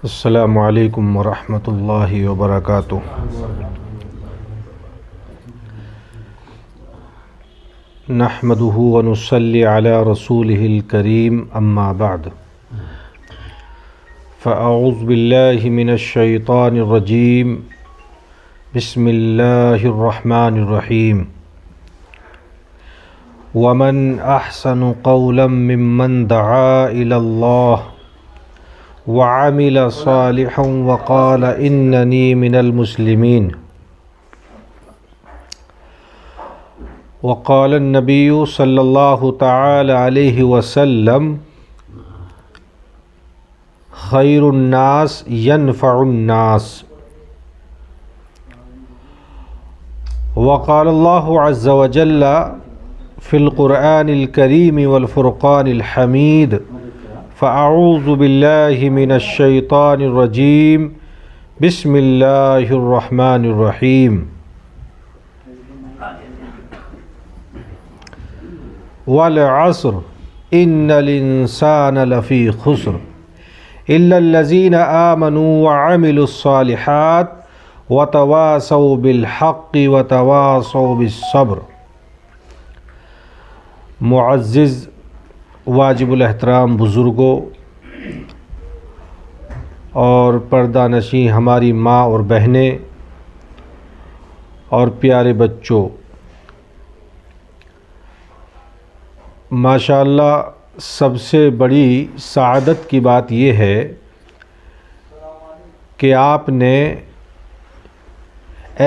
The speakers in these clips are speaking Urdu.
السلام علیکم ورحمۃ اللہ وبرکاتہ۔ نحمدہ ونصلی علی رسولہ الکریم، اما بعد فاعوذ باللہ من الشیطان الرجیم، بسم اللہ الرحمن الرحیم۔ ومن احسن قولا ممن دعا الی اللہ وعمل صالحا وقال اننی من المسلمین۔ وقال النبی صلی اللہ تعالی علیہ وسلم: خیر الناس ینفع الناس۔ وقال اللہ عز وجل فی القرآن الکریم والفرقان الحمید: فاعوذ باللہ من الشیطان الرجیم، بسم اللہ الرحمن الرحیم۔ والعصر ان الانسان لفی خسر الا الذین آمنوا وعملوا الصالحات وتواصوا بالحق وتواصوا بالصبر۔ معزز واجب الاحترام بزرگوں اور پردہ نشیں ہماری ماں اور بہنیں اور پیارے بچوں، ماشاءاللہ سب سے بڑی سعادت کی بات یہ ہے کہ آپ نے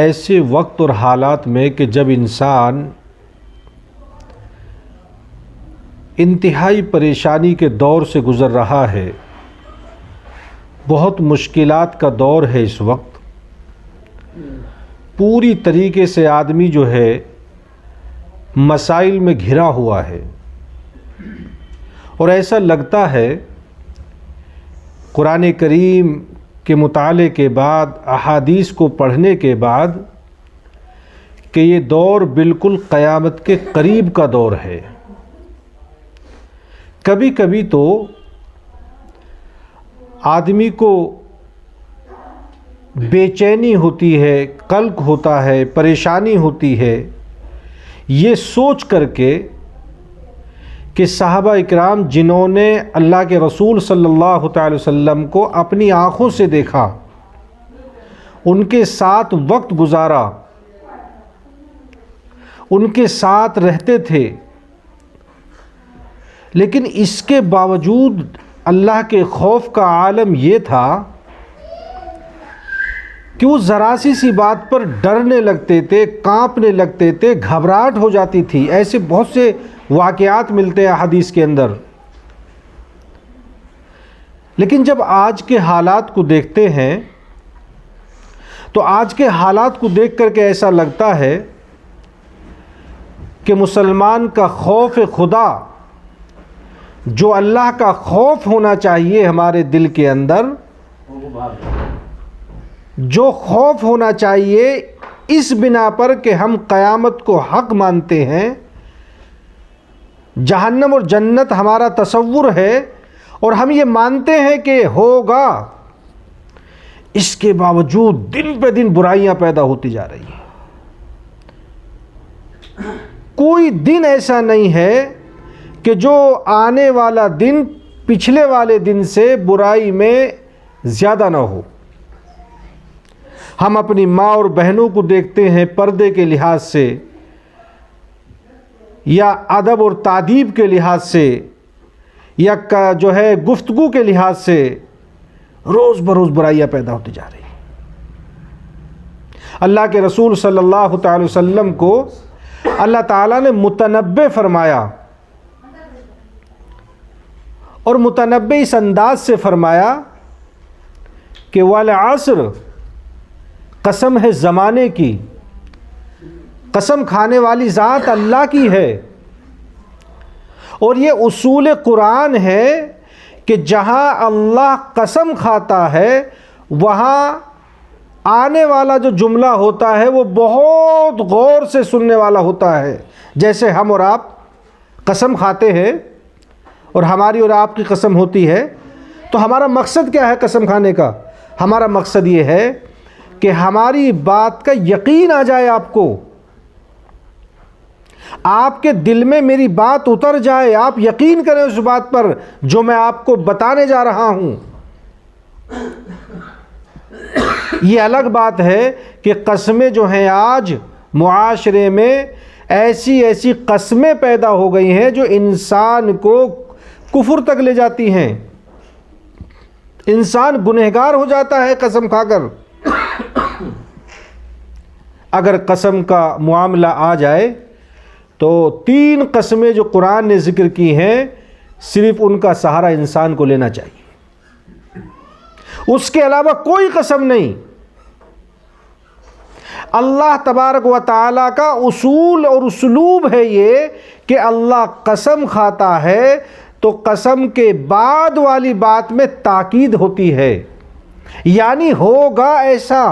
ایسے وقت اور حالات میں کہ جب انسان انتہائی پریشانی کے دور سے گزر رہا ہے، بہت مشکلات کا دور ہے اس وقت، پوری طریقے سے آدمی جو ہے مسائل میں گھرا ہوا ہے، اور ایسا لگتا ہے قرآن کریم کے مطالعے کے بعد، احادیث کو پڑھنے کے بعد، کہ یہ دور بالکل قیامت کے قریب کا دور ہے۔ کبھی کبھی تو آدمی کو بے چینی ہوتی ہے، قلق ہوتا ہے، پریشانی ہوتی ہے، یہ سوچ کر کے کہ صحابہ اکرام جنہوں نے اللہ کے رسول صلی اللہ تعالی وسلم کو اپنی آنکھوں سے دیکھا، ان کے ساتھ وقت گزارا، ان کے ساتھ رہتے تھے، لیکن اس کے باوجود اللہ کے خوف کا عالم یہ تھا کہ وہ ذرا سی بات پر ڈرنے لگتے تھے، کانپنے لگتے تھے، گھبراہٹ ہو جاتی تھی۔ ایسے بہت سے واقعات ملتے ہیں حدیث کے اندر۔ لیکن جب آج کے حالات کو دیکھتے ہیں تو آج کے حالات کو دیکھ کر کے ایسا لگتا ہے کہ مسلمان کا خوف خدا، جو اللہ کا خوف ہونا چاہیے ہمارے دل کے اندر، جو خوف ہونا چاہیے اس بنا پر کہ ہم قیامت کو حق مانتے ہیں، جہنم اور جنت ہمارا تصور ہے اور ہم یہ مانتے ہیں کہ ہوگا، اس کے باوجود دن پہ دن برائیاں پیدا ہوتی جا رہی ہیں۔ کوئی دن ایسا نہیں ہے کہ جو آنے والا دن پچھلے والے دن سے برائی میں زیادہ نہ ہو۔ ہم اپنی ماں اور بہنوں کو دیکھتے ہیں پردے کے لحاظ سے یا ادب اور تادیب کے لحاظ سے یا جو ہے گفتگو کے لحاظ سے، روز بروز برائیاں پیدا ہوتی جا رہی ہیں۔ اللہ کے رسول صلی اللہ تعالی وسلم کو اللہ تعالیٰ نے متنبع فرمایا، اور متنبع اس انداز سے فرمایا کہ والعصر، قسم ہے زمانے کی، قسم کھانے والی ذات اللہ کی ہے۔ اور یہ اصول قرآن ہے کہ جہاں اللہ قسم کھاتا ہے وہاں آنے والا جو جملہ ہوتا ہے وہ بہت غور سے سننے والا ہوتا ہے۔ جیسے ہم اور آپ قسم کھاتے ہیں اور ہماری اور آپ کی قسم ہوتی ہے تو ہمارا مقصد کیا ہے قسم کھانے کا؟ ہمارا مقصد یہ ہے کہ ہماری بات کا یقین آ جائے، آپ کے دل میں میری بات اتر جائے، آپ یقین کریں اس بات پر جو میں آپ کو بتانے جا رہا ہوں۔ یہ الگ بات ہے کہ قسمیں جو ہیں آج معاشرے میں ایسی قسمیں پیدا ہو گئی ہیں جو انسان کو کفر تک لے جاتی ہیں، انسان گنہگار ہو جاتا ہے قسم کھا کر۔ اگر قسم کا معاملہ آ جائے تو 3 قسمیں جو قرآن نے ذکر کی ہیں، صرف ان کا سہارا انسان کو لینا چاہیے، اس کے علاوہ کوئی قسم نہیں۔ اللہ تبارک و تعالیٰ کا اصول اور اسلوب ہے یہ کہ اللہ قسم کھاتا ہے تو قسم کے بعد والی بات میں تاکید ہوتی ہے، یعنی ہوگا ایسا۔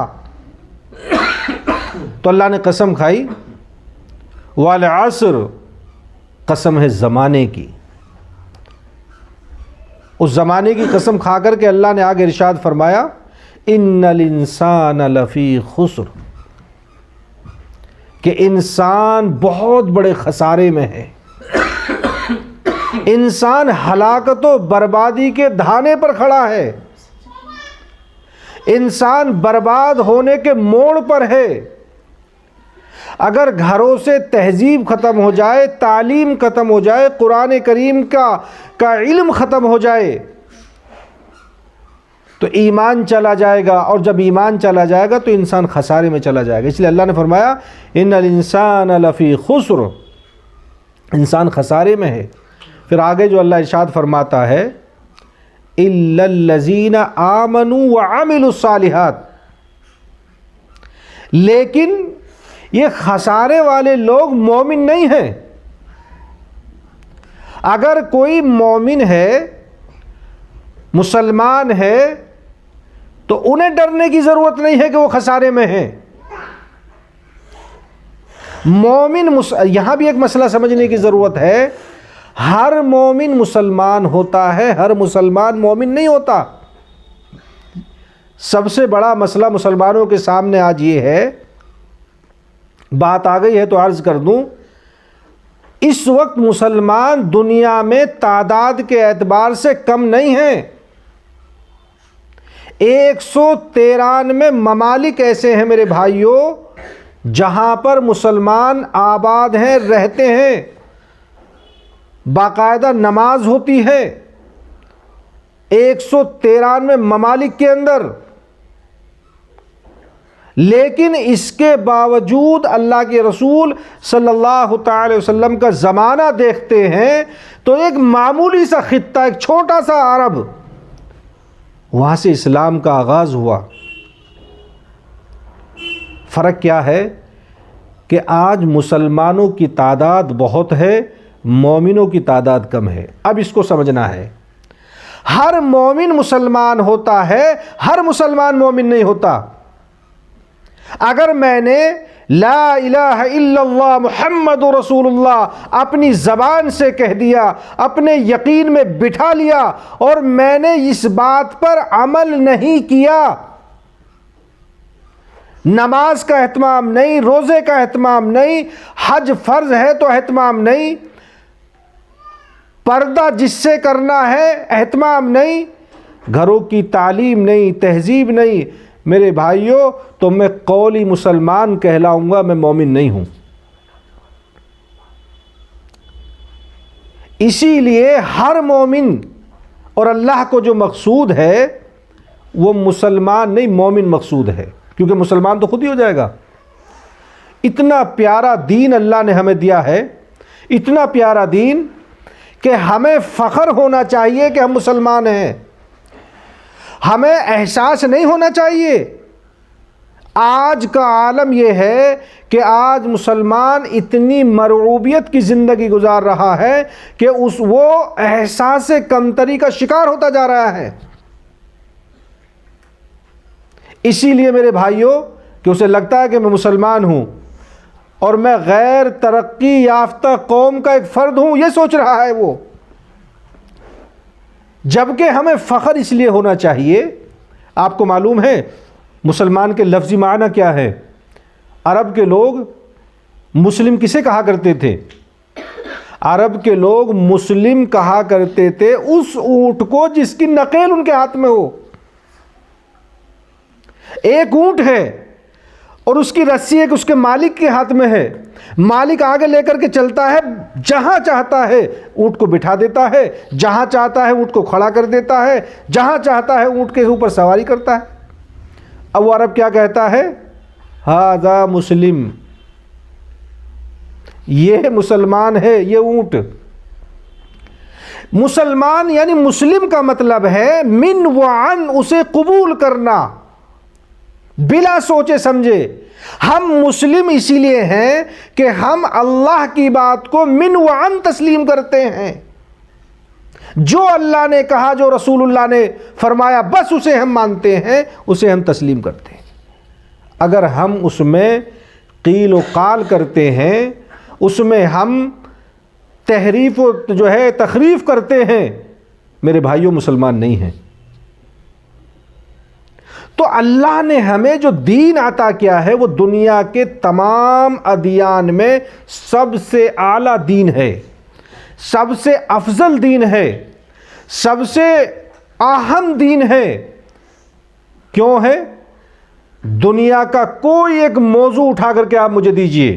تو اللہ نے قسم کھائی، والعصر، قسم ہے زمانے کی۔ اس زمانے کی قسم کھا کر کے اللہ نے آگے ارشاد فرمایا، ان الانسان لفی خسر، کہ انسان بہت بڑے خسارے میں ہے، انسان ہلاکت و بربادی کے دھانے پر کھڑا ہے، انسان برباد ہونے کے موڑ پر ہے۔ اگر گھروں سے تہذیب ختم ہو جائے، تعلیم ختم ہو جائے، قرآن کریم کا علم ختم ہو جائے تو ایمان چلا جائے گا، اور جب ایمان چلا جائے گا تو انسان خسارے میں چلا جائے گا۔ اس لیے اللہ نے فرمایا ان الانسان لفی خسر، انسان خسارے میں ہے۔ پھر آگے جو اللہ ارشاد فرماتا ہے، الا الذین آمنوا وعملوا الصالحات، لیکن یہ خسارے والے لوگ مومن نہیں ہیں۔ اگر کوئی مومن ہے، مسلمان ہے، تو انہیں ڈرنے کی ضرورت نہیں ہے کہ وہ خسارے میں ہیں۔ یہاں بھی ایک مسئلہ سمجھنے کی ضرورت ہے، ہر مومن مسلمان ہوتا ہے، ہر مسلمان مومن نہیں ہوتا۔ سب سے بڑا مسئلہ مسلمانوں کے سامنے آج یہ ہے، بات آ گئی ہے تو عرض کر دوں، اس وقت مسلمان دنیا میں تعداد کے اعتبار سے کم نہیں ہیں۔ 193 ممالک ایسے ہیں میرے بھائیوں جہاں پر مسلمان آباد ہیں، رہتے ہیں، باقاعدہ نماز ہوتی ہے 193 ممالک کے اندر۔ لیکن اس کے باوجود اللہ کے رسول صلی اللہ تعالی وسلم کا زمانہ دیکھتے ہیں تو ایک معمولی سا خطہ، ایک چھوٹا سا عرب، وہاں سے اسلام کا آغاز ہوا۔ فرق کیا ہے کہ آج مسلمانوں کی تعداد بہت ہے، مومنوں کی تعداد کم ہے۔ اب اس کو سمجھنا ہے، ہر مومن مسلمان ہوتا ہے، ہر مسلمان مومن نہیں ہوتا۔ اگر میں نے لا الہ الا اللہ محمد رسول اللہ اپنی زبان سے کہہ دیا، اپنے یقین میں بٹھا لیا، اور میں نے اس بات پر عمل نہیں کیا، نماز کا اہتمام نہیں، روزے کا اہتمام نہیں، حج فرض ہے تو اہتمام نہیں، پردہ جس سے کرنا ہے اہتمام نہیں، گھروں کی تعلیم نہیں، تہذیب نہیں، میرے بھائیوں تو میں قولی مسلمان کہلاؤں گا، میں مومن نہیں ہوں۔ اسی لیے ہر مومن اور اللہ کو جو مقصود ہے وہ مسلمان نہیں، مومن مقصود ہے، کیونکہ مسلمان تو خود ہی ہو جائے گا۔ اتنا پیارا دین اللہ نے ہمیں دیا ہے، اتنا پیارا دین کہ ہمیں فخر ہونا چاہیے کہ ہم مسلمان ہیں، ہمیں احساس نہیں ہونا چاہیے۔ آج کا عالم یہ ہے کہ آج مسلمان اتنی مرعوبیت کی زندگی گزار رہا ہے کہ وہ احساس کمتری کا شکار ہوتا جا رہا ہے۔ اسی لیے میرے بھائیوں کہ اسے لگتا ہے کہ میں مسلمان ہوں اور میں غیر ترقی یافتہ قوم کا ایک فرد ہوں، یہ سوچ رہا ہے وہ۔ جبکہ ہمیں فخر اس لیے ہونا چاہیے. آپ کو معلوم ہے مسلمان کے لفظی معنی کیا ہے؟ عرب کے لوگ مسلم کسے کہا کرتے تھے؟ عرب کے لوگ مسلم کہا کرتے تھے اس اونٹ کو جس کی نقیل ان کے ہاتھ میں ہو. ایک اونٹ ہے اور اس کی رسی ایک اس کے مالک کے ہاتھ میں ہے. مالک آگے لے کر کے چلتا ہے، جہاں چاہتا ہے اونٹ کو بٹھا دیتا ہے، جہاں چاہتا ہے اونٹ کو کھڑا کر دیتا ہے، جہاں چاہتا ہے اونٹ کے اوپر سواری کرتا ہے. اب وہ عرب کیا کہتا ہے؟ ھذا مسلم، یہ مسلمان ہے، یہ اونٹ. مسلمان یعنی مسلم کا مطلب ہے من وعن، اسے قبول کرنا بلا سوچے سمجھے. ہم مسلم اسی لیے ہیں کہ ہم اللہ کی بات کو من وعن تسلیم کرتے ہیں. جو اللہ نے کہا، جو رسول اللہ نے فرمایا، بس اسے ہم مانتے ہیں، اسے ہم تسلیم کرتے ہیں. اگر ہم اس میں قیل و قال کرتے ہیں، اس میں ہم تحریف و تخریف کرتے ہیں، میرے بھائیوں مسلمان نہیں ہیں. تو اللہ نے ہمیں جو دین عطا کیا ہے وہ دنیا کے تمام ادیان میں سب سے اعلیٰ دین ہے، سب سے افضل دین ہے، سب سے اہم دین ہے. کیوں ہے؟ دنیا کا کوئی ایک موضوع اٹھا کر کے آپ مجھے دیجئے،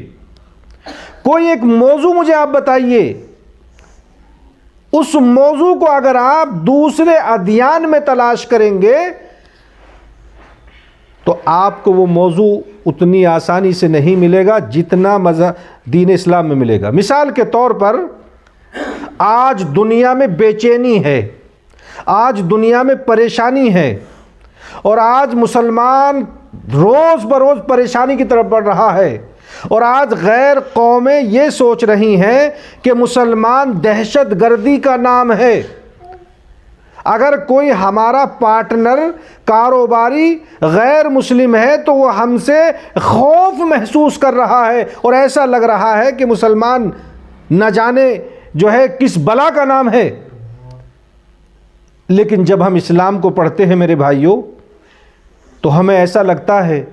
کوئی ایک موضوع مجھے آپ بتائیے، اس موضوع کو اگر آپ دوسرے ادیان میں تلاش کریں گے تو آپ کو وہ موضوع اتنی آسانی سے نہیں ملے گا جتنا دین اسلام میں ملے گا. مثال کے طور پر آج دنیا میں بے چینی ہے، آج دنیا میں پریشانی ہے، اور آج مسلمان روز بروز پریشانی کی طرف بڑھ رہا ہے. اور آج غیر قومیں یہ سوچ رہی ہیں کہ مسلمان دہشت گردی کا نام ہے. اگر کوئی ہمارا پارٹنر کاروباری غیر مسلم ہے تو وہ ہم سے خوف محسوس کر رہا ہے اور ایسا لگ رہا ہے کہ مسلمان نہ جانے کس بلا کا نام ہے. لیکن جب ہم اسلام کو پڑھتے ہیں میرے بھائیوں تو ہمیں ایسا لگتا ہے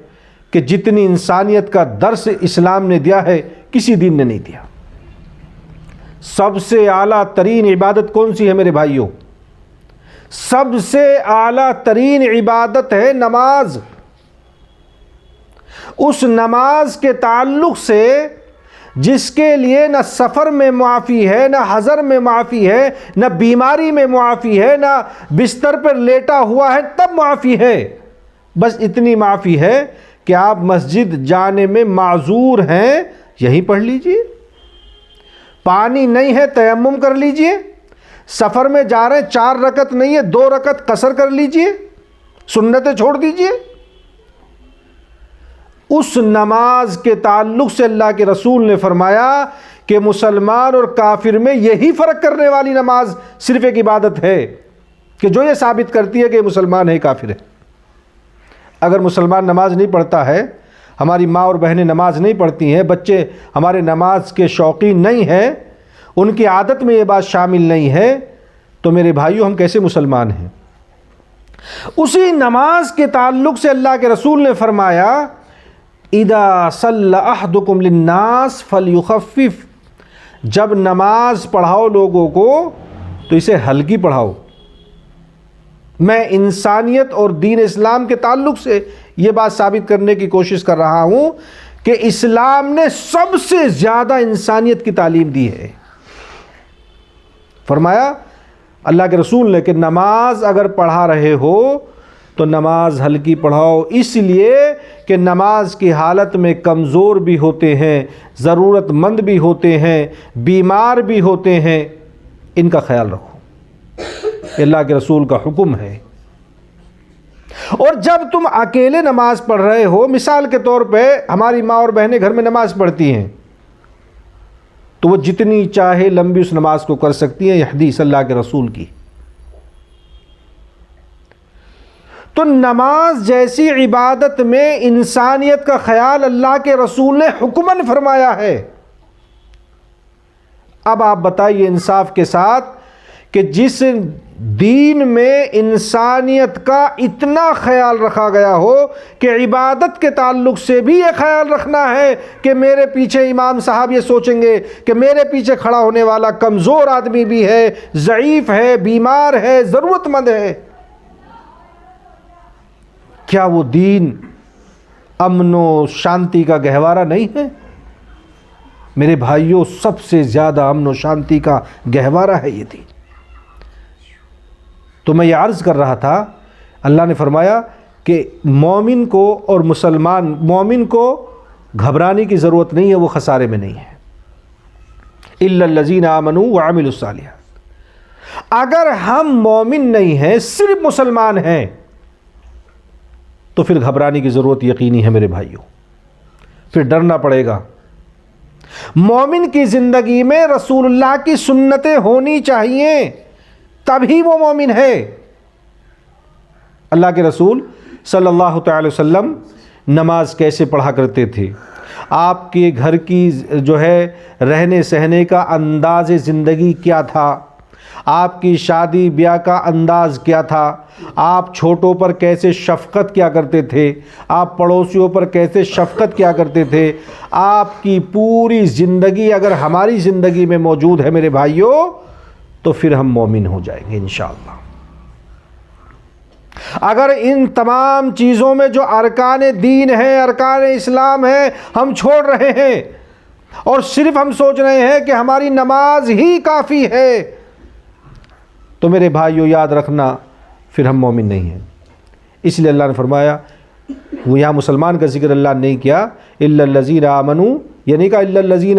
کہ جتنی انسانیت کا درس اسلام نے دیا ہے کسی دین نے نہیں دیا. سب سے اعلیٰ ترین عبادت کون سی ہے میرے بھائیوں؟ سب سے اعلیٰ ترین عبادت ہے نماز. اس نماز کے تعلق سے جس کے لیے نہ سفر میں معافی ہے، نہ حضر میں معافی ہے، نہ بیماری میں معافی ہے، نہ بستر پر لیٹا ہوا ہے تب معافی ہے. بس اتنی معافی ہے کہ آپ مسجد جانے میں معذور ہیں، یہیں پڑھ لیجئے. پانی نہیں ہے تیمم کر لیجئے. سفر میں جا رہے ہیں 4 رکعت نہیں ہے 2 رکعت قصر کر لیجئے، سنتیں چھوڑ دیجئے. اس نماز کے تعلق سے اللہ کے رسول نے فرمایا کہ مسلمان اور کافر میں یہی فرق کرنے والی نماز صرف ایک عبادت ہے کہ جو یہ ثابت کرتی ہے کہ مسلمان ہے کافر ہے. اگر مسلمان نماز نہیں پڑھتا ہے، ہماری ماں اور بہنیں نماز نہیں پڑھتی ہیں، بچے ہمارے نماز کے شوقین نہیں ہیں، ان کی عادت میں یہ بات شامل نہیں ہے، تو میرے بھائیوں ہم کیسے مسلمان ہیں؟ اسی نماز کے تعلق سے اللہ کے رسول نے فرمایا اذا صلی احدکم للناس فلیخفف، جب نماز پڑھاؤ لوگوں کو تو اسے ہلکی پڑھاؤ. میں انسانیت اور دین اسلام کے تعلق سے یہ بات ثابت کرنے کی کوشش کر رہا ہوں کہ اسلام نے سب سے زیادہ انسانیت کی تعلیم دی ہے. فرمایا اللہ کے رسول نے کہ نماز اگر پڑھا رہے ہو تو نماز ہلکی پڑھاؤ، اس لیے کہ نماز کی حالت میں کمزور بھی ہوتے ہیں، ضرورت مند بھی ہوتے ہیں، بیمار بھی ہوتے ہیں، ان کا خیال رکھو. اللہ کے رسول کا حکم ہے. اور جب تم اکیلے نماز پڑھ رہے ہو، مثال کے طور پہ ہماری ماں اور بہنیں گھر میں نماز پڑھتی ہیں تو وہ جتنی چاہے لمبی اس نماز کو کر سکتی ہیں، یہ حدیث اللہ کے رسول کی. تو نماز جیسی عبادت میں انسانیت کا خیال اللہ کے رسول نے حکماً فرمایا ہے. اب آپ بتائیے انصاف کے ساتھ کہ جس دین میں انسانیت کا اتنا خیال رکھا گیا ہو کہ عبادت کے تعلق سے بھی یہ خیال رکھنا ہے کہ میرے پیچھے امام صاحب یہ سوچیں گے کہ میرے پیچھے کھڑا ہونے والا کمزور آدمی بھی ہے، ضعیف ہے، بیمار ہے، ضرورت مند ہے۔ کیا وہ دین امن و شانتی کا گہوارہ نہیں ہے؟ میرے بھائیوں، سب سے زیادہ امن و شانتی کا گہوارہ ہے یہ دین۔ تو میں یہ عرض کر رہا تھا، اللہ نے فرمایا کہ مومن کو اور مومن کو گھبرانے کی ضرورت نہیں ہے، وہ خسارے میں نہیں ہے۔ الا الذین آمنوا وعملوا الصالحات۔ اگر ہم مومن نہیں ہیں، صرف مسلمان ہیں، تو پھر گھبرانے کی ضرورت یقینی ہے میرے بھائیوں، پھر ڈرنا پڑے گا۔ مومن کی زندگی میں رسول اللہ کی سنتیں ہونی چاہیے، تبھی وہ مومن ہے۔ اللہ کے رسول صلی اللہ تعالی وسلم نماز کیسے پڑھا کرتے تھے، آپ کے گھر کی جو ہے رہنے سہنے کا انداز زندگی کیا تھا، آپ کی شادی بیاہ کا انداز کیا تھا، آپ چھوٹوں پر کیسے شفقت کیا کرتے تھے، آپ پڑوسیوں پر کیسے شفقت کیا کرتے تھے، آپ کی پوری زندگی اگر ہماری زندگی میں موجود ہے میرے بھائیوں، تو پھر ہم مومن ہو جائیں گے انشاءاللہ۔ اگر ان تمام چیزوں میں جو ارکان دین ہیں، ارکان اسلام ہیں، ہم چھوڑ رہے ہیں اور صرف ہم سوچ رہے ہیں کہ ہماری نماز ہی کافی ہے، تو میرے بھائیوں یاد رکھنا پھر ہم مومن نہیں ہیں۔ اس لیے اللہ نے فرمایا، وہ یہاں مسلمان کا ذکر اللہ نے نہیں کیا، الا الذین آمنوا، یہ نہیں کہا الا الذین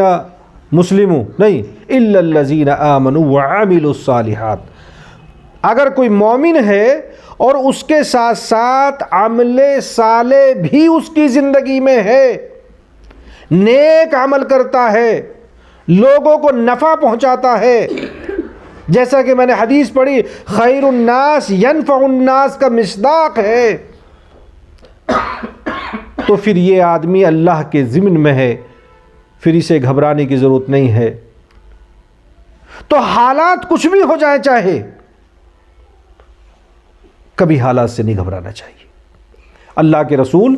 مسلموا، نہیں، الا الذین آمنوا وعملوا الصالحات۔ اگر کوئی مومن ہے اور اس کے ساتھ ساتھ عمل صالح بھی اس کی زندگی میں ہے، نیک عمل کرتا ہے، لوگوں کو نفع پہنچاتا ہے، جیسا کہ میں نے حدیث پڑھی، خیر الناس ینفع الناس کا مصداق ہے، تو پھر یہ آدمی اللہ کے ضمن میں ہے، پھر اسے گھبرانے کی ضرورت نہیں ہے۔ تو حالات کچھ بھی ہو جائیں، چاہے کبھی حالات سے نہیں گھبرانا چاہیے۔ اللہ کے رسول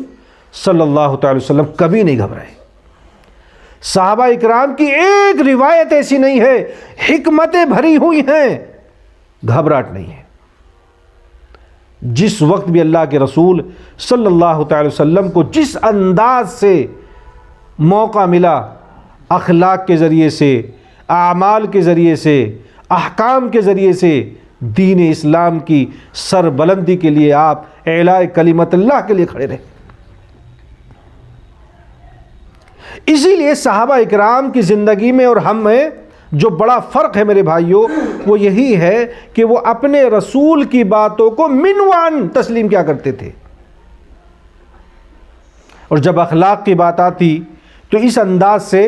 صلی اللہ تعالی وسلم کبھی نہیں گھبرائے۔ صحابہ اکرام کی ایک روایت ایسی نہیں ہے، حکمتیں بھری ہوئی ہیں، گھبراہٹ نہیں ہے۔ جس وقت بھی اللہ کے رسول صلی اللہ تعالی وسلم کو جس انداز سے موقع ملا، اخلاق کے ذریعے سے، اعمال کے ذریعے سے، احکام کے ذریعے سے، دین اسلام کی سربلندی کے لیے آپ اعلاء کلمت اللہ کے لیے کھڑے رہے۔ اسی لیے صحابہ اکرام کی زندگی میں اور ہم میں جو بڑا فرق ہے میرے بھائیوں، وہ یہی ہے کہ وہ اپنے رسول کی باتوں کو منوان تسلیم کیا کرتے تھے، اور جب اخلاق کی بات آتی تو اس انداز سے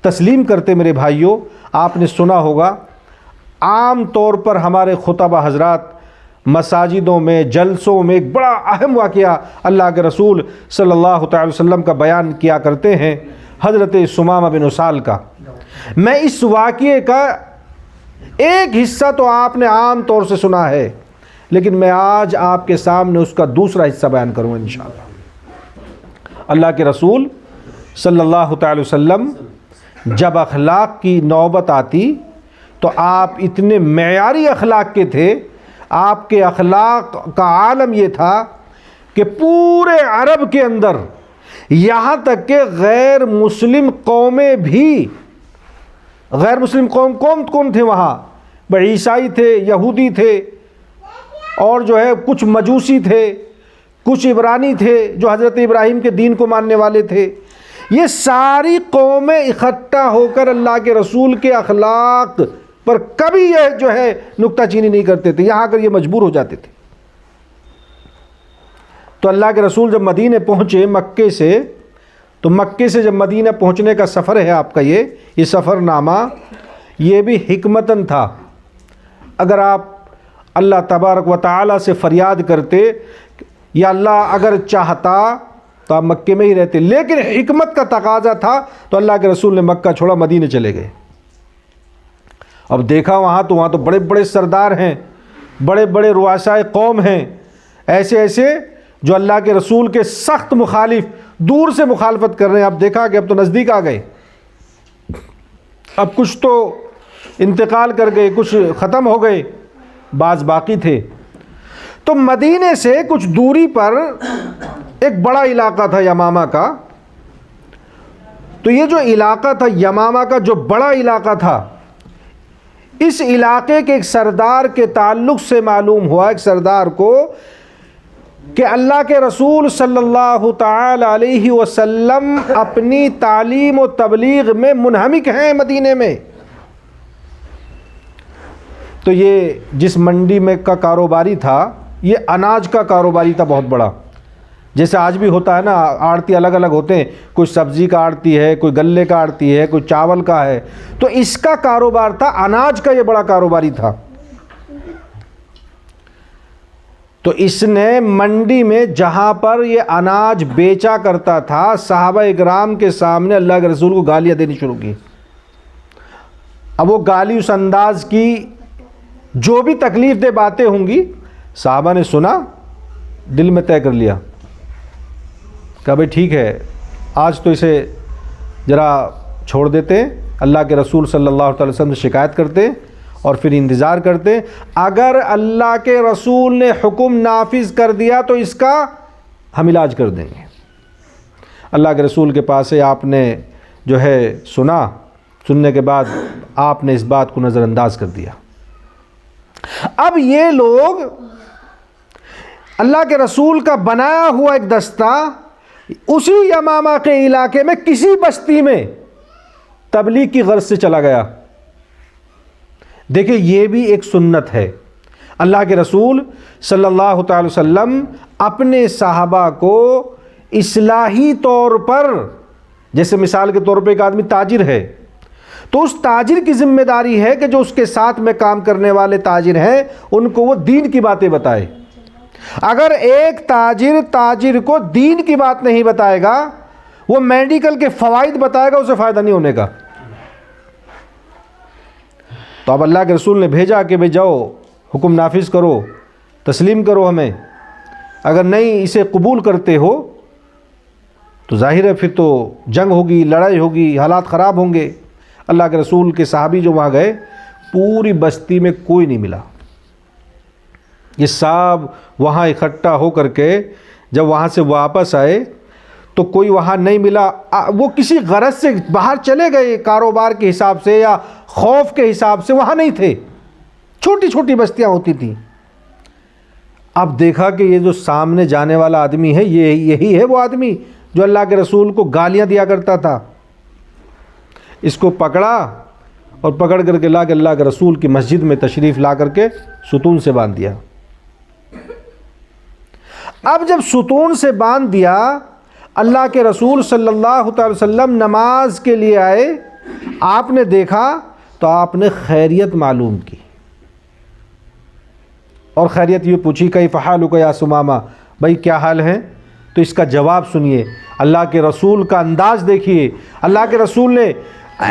تسلیم کرتے میرے بھائیوں۔ آپ نے سنا ہوگا، عام طور پر ہمارے خطبہ حضرات مساجدوں میں، جلسوں میں ایک بڑا اہم واقعہ اللہ کے رسول صلی اللہ تعالی وسلم کا بیان کیا کرتے ہیں، حضرت ثمامہ بن اسال کا۔ میں اس واقعے کا ایک حصہ تو آپ نے عام طور سے سنا ہے، لیکن میں آج آپ کے سامنے اس کا دوسرا حصہ بیان کروں انشاءاللہ۔ اللہ کے رسول صلی اللہ تعالی وسلم جب اخلاق کی نوبت آتی تو آپ اتنے معیاری اخلاق کے تھے، آپ کے اخلاق کا عالم یہ تھا کہ پورے عرب کے اندر، یہاں تک کہ غیر مسلم قومیں بھی، غیر مسلم کون تھے وہاں؟ عیسائی تھے، یہودی تھے، اور جو ہے کچھ مجوسی تھے، کچھ عبرانی تھے جو حضرت ابراہیم کے دین کو ماننے والے تھے۔ یہ ساری قومیں اکٹھا ہو کر اللہ کے رسول کے اخلاق پر کبھی یہ جو ہے نکتہ چینی نہیں کرتے تھے، یہاں کر یہ مجبور ہو جاتے تھے۔ تو اللہ کے رسول جب مدینے پہنچے مکے سے، تو مکے سے جب مدینہ پہنچنے کا سفر ہے آپ کا، یہ سفر نامہ یہ بھی حکمتاً تھا۔ اگر آپ اللہ تبارک و تعالیٰ سے فریاد کرتے، یا اللہ اگر چاہتا تو آپ مکے میں ہی رہتے، لیکن حکمت کا تقاضا تھا تو اللہ کے رسول نے مکہ چھوڑا، مدینے چلے گئے، اب دیکھا وہاں تو بڑے بڑے سردار ہیں، بڑے بڑے رؤسائے قوم ہیں، ایسے ایسے جو اللہ کے رسول کے سخت مخالف، دور سے مخالفت کر رہے ہیں۔ اب دیکھا کہ اب تو نزدیک آ گئے، اب کچھ تو انتقال کر گئے، کچھ ختم ہو گئے، بعض باقی تھے۔ تو مدینے سے کچھ دوری پر ایک بڑا علاقہ تھا یمامہ کا۔ تو یہ جو علاقہ تھا یمامہ کا، جو بڑا علاقہ تھا، اس علاقے کے ایک سردار کے تعلق سے معلوم ہوا، ایک سردار کو، کہ اللہ کے رسول صلی اللہ تعالی علیہ وسلم اپنی تعلیم و تبلیغ میں منہمک ہیں مدینے میں۔ تو یہ جس منڈی میں کا کاروباری تھا، یہ اناج کا کاروباری تھا بہت بڑا، جیسے آج بھی ہوتا ہے نا، آڑتی الگ الگ ہوتے ہیں، کوئی سبزی کا آڑتی ہے، کوئی گلے کا آڑتی ہے، کوئی چاول کا ہے۔ تو اس کا کاروبار تھا، اناج کا یہ بڑا کاروباری تھا۔ تو اس نے منڈی میں جہاں پر یہ اناج بیچا کرتا تھا، صحابہ اکرام کے سامنے اللہ کے رسول کو گالیاں دینی شروع کی۔ اب وہ گالی اس انداز کی جو بھی تکلیف دہ باتیں ہوں گی، صحابہ نے سنا، دل میں طے کر لیا، کہا بھئی ٹھیک ہے، آج تو اسے ذرا چھوڑ دیتے، اللہ کے رسول صلی اللہ علیہ وسلم سے شکایت کرتے اور پھر انتظار کرتے۔ اگر اللہ کے رسول نے حکم نافذ کر دیا تو اس کا ہم علاج کر دیں گے۔ اللہ کے رسول کے پاس سے آپ نے جو ہے سنا، سننے کے بعد آپ نے اس بات کو نظر انداز کر دیا۔ اب یہ لوگ اللہ کے رسول کا بنایا ہوا ایک دستہ اسی یمامہ کے علاقے میں کسی بستی میں تبلیغ کی غرض سے چلا گیا۔ دیکھیں یہ بھی ایک سنت ہے، اللہ کے رسول صلی اللہ تعالی وسلم اپنے صحابہ کو اصلاحی طور پر، جیسے مثال کے طور پہ ایک آدمی تاجر ہے، تو اس تاجر کی ذمہ داری ہے کہ جو اس کے ساتھ میں کام کرنے والے تاجر ہیں ان کو وہ دین کی باتیں بتائے۔ اگر ایک تاجر کو دین کی بات نہیں بتائے گا، وہ میڈیکل کے فوائد بتائے گا، اسے فائدہ نہیں ہونے کا۔ تو اب اللہ کے رسول نے بھیجا کہ بھئی جاؤ حکم نافذ کرو، تسلیم کرو ہمیں، اگر نہیں اسے قبول کرتے ہو تو ظاہر ہے پھر تو جنگ ہوگی، لڑائی ہوگی، حالات خراب ہوں گے۔ اللہ کے رسول کے صحابی جو وہاں گئے، پوری بستی میں کوئی نہیں ملا۔ یہ سب وہاں اکٹھا ہو کر کے جب وہاں سے واپس آئے تو کوئی وہاں نہیں ملا۔ وہ کسی غرض سے باہر چلے گئے، کاروبار کے حساب سے یا خوف کے حساب سے وہاں نہیں تھے، چھوٹی چھوٹی بستیاں ہوتی تھیں۔ اب دیکھا کہ یہ جو سامنے جانے والا آدمی ہے، یہی ہے وہ آدمی جو اللہ کے رسول کو گالیاں دیا کرتا تھا۔ اس کو پکڑا اور پکڑ کر کے لا کے اللہ کے رسول کی مسجد میں تشریف لا کر کے ستون سے باندھ دیا۔ اب جب ستون سے باندھ دیا، اللہ کے رسول صلی اللہ علیہ وسلم نماز کے لیے آئے، آپ نے دیکھا تو آپ نے خیریت معلوم کی اور خیریت یہ پوچھی، کیف حالک یا ثمامہ، بھائی کیا حال ہے؟ تو اس کا جواب سنیے، اللہ کے رسول کا انداز دیکھیے۔ اللہ کے رسول نے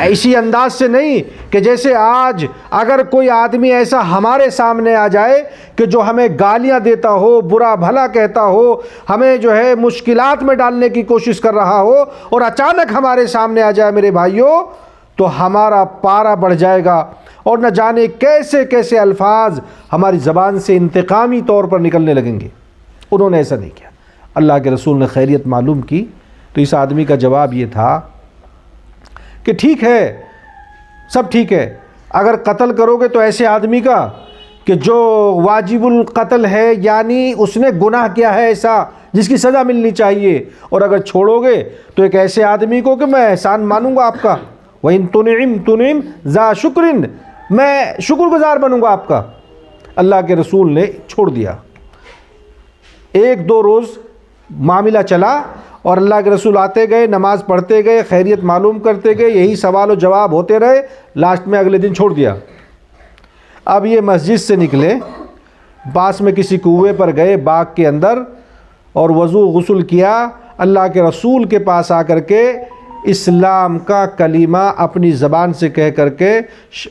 اسی انداز سے نہیں کہ جیسے آج اگر کوئی آدمی ایسا ہمارے سامنے آ جائے کہ جو ہمیں گالیاں دیتا ہو، برا بھلا کہتا ہو، ہمیں جو ہے مشکلات میں ڈالنے کی کوشش کر رہا ہو، اور اچانک ہمارے سامنے آ جائے میرے بھائیوں، تو ہمارا پارا بڑھ جائے گا اور نہ جانے کیسے کیسے الفاظ ہماری زبان سے انتقامی طور پر نکلنے لگیں گے۔ انہوں نے ایسا نہیں کیا، اللہ کے رسول نے خیریت معلوم کی۔ تو اس آدمی کا جواب یہ تھا کہ ٹھیک ہے، سب ٹھیک ہے، اگر قتل کرو گے تو ایسے آدمی کا کہ جو واجب القتل ہے، یعنی اس نے گناہ کیا ہے ایسا جس کی سزا ملنی چاہیے، اور اگر چھوڑو گے تو ایک ایسے آدمی کو کہ میں احسان مانوں گا آپ کا، وَإِن تُنْعِمْ ذَا شُكْرٍ، میں شکر گزار بنوں گا آپ کا۔ اللہ کے رسول نے چھوڑ دیا۔ ایک دو روز معاملہ چلا اور اللہ کے رسول آتے گئے، نماز پڑھتے گئے، خیریت معلوم کرتے گئے، یہی سوال و جواب ہوتے رہے، لاسٹ میں اگلے دن چھوڑ دیا۔ اب یہ مسجد سے نکلے، پاس میں کسی کنویں پر گئے باغ کے اندر، اور وضو غسل کیا، اللہ کے رسول کے پاس آ کر کے اسلام کا کلمہ اپنی زبان سے کہہ کر کے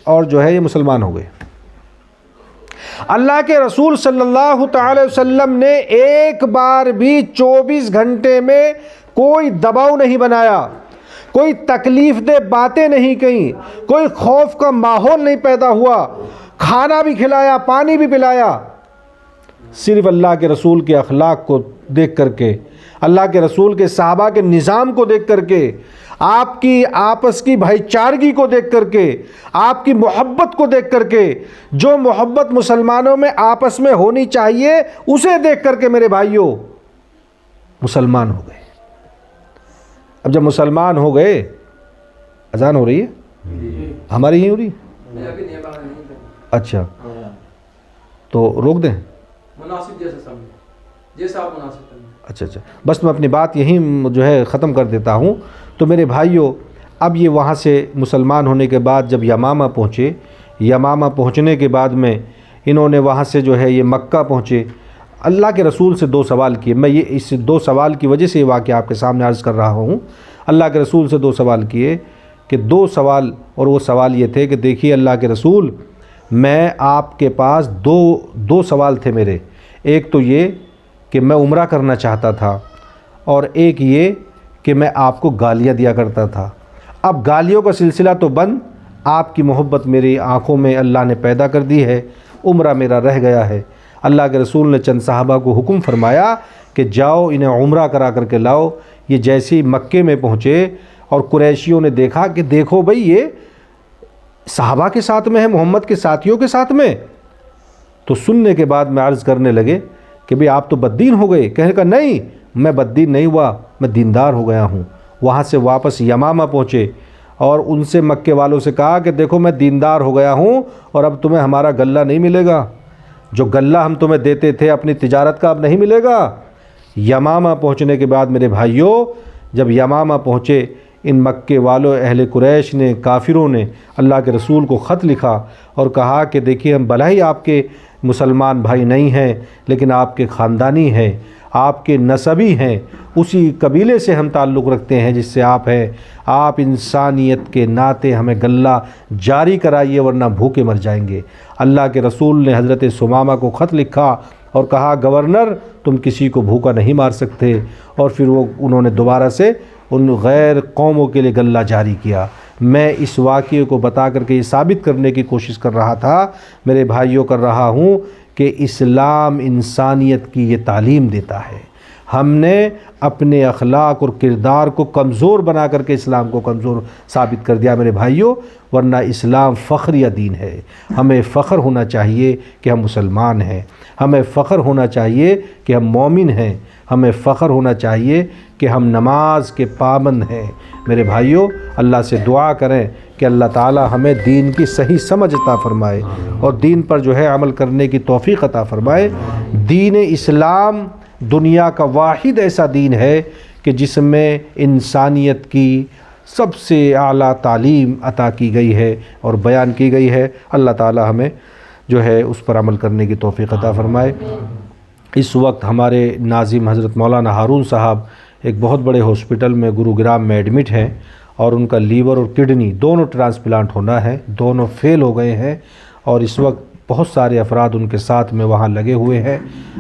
اور جو ہے یہ مسلمان ہو گئے۔ اللہ کے رسول صلی اللہ تعالی وسلم نے ایک بار بھی 24 گھنٹے میں کوئی دباؤ نہیں بنایا، کوئی تکلیف دہ باتیں نہیں کہیں، کوئی خوف کا ماحول نہیں پیدا ہوا، کھانا بھی کھلایا، پانی بھی پلایا، صرف اللہ کے رسول کے اخلاق کو دیکھ کر کے، اللہ کے رسول کے صحابہ کے نظام کو دیکھ کر کے، آپ کی آپس کی بھائی چارگی کو دیکھ کر کے، آپ کی محبت کو دیکھ کر کے، جو محبت مسلمانوں میں آپس میں ہونی چاہیے اسے دیکھ کر کے میرے بھائیوں مسلمان ہو گئے۔ اب جب مسلمان ہو گئے، اذان ہو رہی ہے ہماری ہی ہو رہی ہے؟ اچھا تو روک دیں، مناسب جیسا سمجھیں، جیسا آپ مناسب کریں۔ اچھا بس میں اپنی بات یہیں جو ہے ختم کر دیتا ہوں۔ تو میرے بھائیوں، اب یہ وہاں سے مسلمان ہونے کے بعد جب یمامہ پہنچے، یمامہ پہنچنے کے بعد میں انہوں نے وہاں سے جو ہے یہ مکہ پہنچے۔ اللہ کے رسول سے 2 سوال کیے، میں یہ اس 2 سوال کی وجہ سے یہ واقعہ آپ کے سامنے عرض کر رہا ہوں۔ اللہ کے رسول سے 2 سوال کیے کہ 2 سوال، اور وہ سوال یہ تھے کہ دیکھیے اللہ کے رسول، میں آپ کے پاس دو سوال تھے میرے، ایک تو یہ کہ میں عمرہ کرنا چاہتا تھا، اور ایک یہ کہ میں آپ کو گالیاں دیا کرتا تھا۔ اب گالیوں کا سلسلہ تو بند، آپ کی محبت میری آنکھوں میں اللہ نے پیدا کر دی ہے، عمرہ میرا رہ گیا ہے۔ اللہ کے رسول نے چند صحابہ کو حکم فرمایا کہ جاؤ انہیں عمرہ کرا کر کے لاؤ۔ یہ جیسے ہی مکے میں پہنچے اور قریشیوں نے دیکھا کہ دیکھو بھئی یہ صحابہ کے ساتھ میں ہے، محمد کے ساتھیوں کے ساتھ میں، تو سننے کے بعد میں عرض کرنے لگے کہ بھئی آپ تو بددین ہو گئے۔ کہنے کا نہیں، میں بددین نہیں ہوا، میں دیندار ہو گیا ہوں۔ وہاں سے واپس یمامہ پہنچے اور ان سے مکے والوں سے کہا کہ دیکھو میں دیندار ہو گیا ہوں اور اب تمہیں ہمارا غلہ نہیں ملے گا، جو غلہ ہم تمہیں دیتے تھے اپنی تجارت کا اب نہیں ملے گا۔ یمامہ پہنچنے کے بعد میرے بھائیوں، جب یمامہ پہنچے، ان مکے والوں، اہل قریش نے، کافروں نے اللہ کے رسول کو خط لکھا اور کہا کہ دیکھیے ہم بھلا ہی آپ کے مسلمان بھائی نہیں ہیں، لیکن آپ کے خاندانی ہیں، آپ کے نسبی ہیں، اسی قبیلے سے ہم تعلق رکھتے ہیں جس سے آپ ہیں، آپ انسانیت کے ناطے ہمیں غلہ جاری کرائیے ورنہ بھوکے مر جائیں گے۔ اللہ کے رسول نے حضرت ثمامہ کو خط لکھا اور کہا گورنر تم کسی کو بھوکا نہیں مار سکتے، اور پھر انہوں نے دوبارہ سے ان غیر قوموں کے لیے غلہ جاری کیا۔ میں اس واقعے کو بتا کر کے یہ ثابت کرنے کی کوشش کر رہا تھا میرے بھائیوں، کر رہا ہوں کہ اسلام انسانیت کی یہ تعلیم دیتا ہے۔ ہم نے اپنے اخلاق اور کردار کو کمزور بنا کر کے اسلام کو کمزور ثابت کر دیا میرے بھائیوں، ورنہ اسلام فخریہ دین ہے۔ ہمیں فخر ہونا چاہیے کہ ہم مسلمان ہیں، ہمیں فخر ہونا چاہیے کہ ہم مومن ہیں، ہمیں فخر ہونا چاہیے کہ ہم نماز کے پابند ہیں۔ میرے بھائیوں، اللہ سے دعا کریں کہ اللہ تعالی ہمیں دین کی صحیح سمجھ عطا فرمائے اور دین پر جو ہے عمل کرنے کی توفیق عطا فرمائے۔ دین اسلام دنیا کا واحد ایسا دین ہے کہ جس میں انسانیت کی سب سے اعلیٰ تعلیم عطا کی گئی ہے اور بیان کی گئی ہے۔ اللہ تعالی ہمیں جو ہے اس پر عمل کرنے کی توفیق عطا فرمائے۔ اس وقت ہمارے ناظم حضرت مولانا ہارون صاحب ایک بہت بڑے ہاسپٹل میں گروگرام میں ایڈمٹ ہیں، اور ان کا لیور اور کڈنی دونوں ٹرانسپلانٹ ہونا ہے، دونوں فیل ہو گئے ہیں، اور اس وقت بہت سارے افراد ان کے ساتھ میں وہاں لگے ہوئے ہیں۔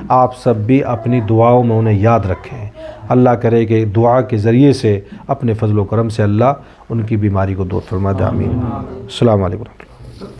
آپ سب بھی اپنی دعاؤں میں انہیں یاد رکھیں۔ اللہ کرے کہ دعا کے ذریعے سے اپنے فضل و کرم سے اللہ ان کی بیماری کو دور فرما دے، آمین۔ السلام علیکم ورحمۃ اللہ۔